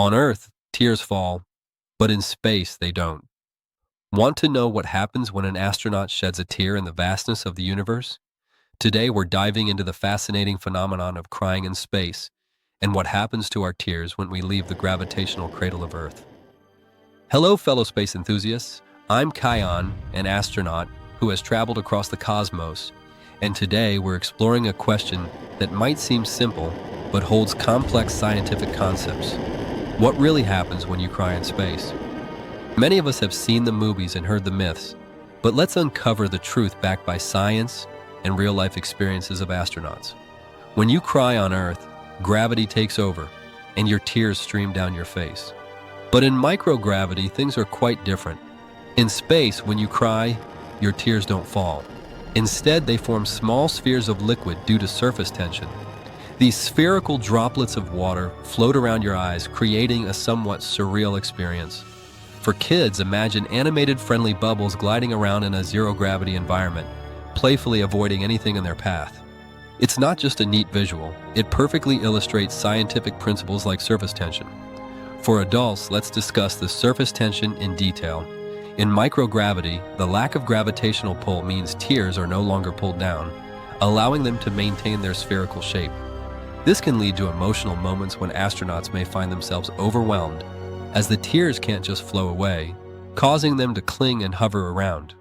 On Earth, tears fall, but in space they don't. Want to know what happens when an astronaut sheds a tear in the vastness of the universe? Today we're diving into the fascinating phenomenon of crying in space and what happens to our tears when we leave the gravitational cradle of Earth. Hello, fellow space enthusiasts. I'm Kion, an astronaut who has traveled across the cosmos, and today we're exploring a question that might seem simple but holds complex scientific concepts. What really happens when you cry in space? Many of us have seen the movies and heard the myths, but let's uncover the truth backed by science and real-life experiences of astronauts. When you cry on Earth, gravity takes over, and your tears stream down your face. But in microgravity, things are quite different. In space, when you cry, your tears don't fall. Instead, they form small spheres of liquid due to surface tension. These spherical droplets of water float around your eyes, creating a somewhat surreal experience. For kids, imagine animated friendly bubbles gliding around in a zero-gravity environment, playfully avoiding anything in their path. It's not just a neat visual, it perfectly illustrates scientific principles like surface tension. For adults, let's discuss the surface tension in detail. In microgravity, the lack of gravitational pull means tears are no longer pulled down, allowing them to maintain their spherical shape. This can lead to emotional moments when astronauts may find themselves overwhelmed, as the tears can't just flow away, causing them to cling and hover around.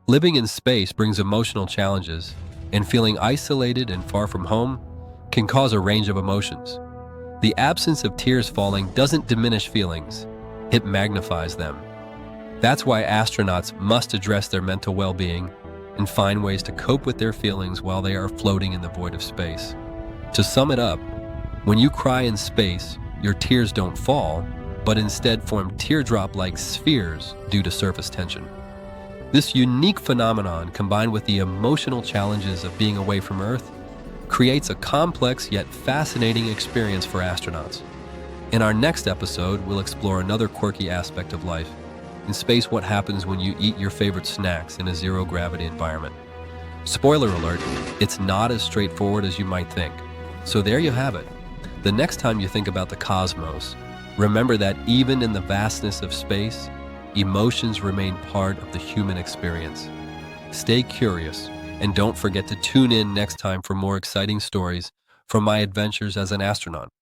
Living in space brings emotional challenges, and feeling isolated and far from home can cause a range of emotions. The absence of tears falling doesn't diminish feelings, it magnifies them. That's why astronauts must address their mental well-being and find ways to cope with their feelings while they are floating in the void of space. To sum it up, when you cry in space, your tears don't fall, but instead form teardrop-like spheres due to surface tension. This unique phenomenon, combined with the emotional challenges of being away from Earth, creates a complex yet fascinating experience for astronauts. In our next episode, we'll explore another quirky aspect of life. In space, what happens when you eat your favorite snacks in a zero-gravity environment? Spoiler alert, it's not as straightforward as you might think. So there you have it. The next time you think about the cosmos, remember that even in the vastness of space, emotions remain part of the human experience. Stay curious, and don't forget to tune in next time for more exciting stories from my adventures as an astronaut.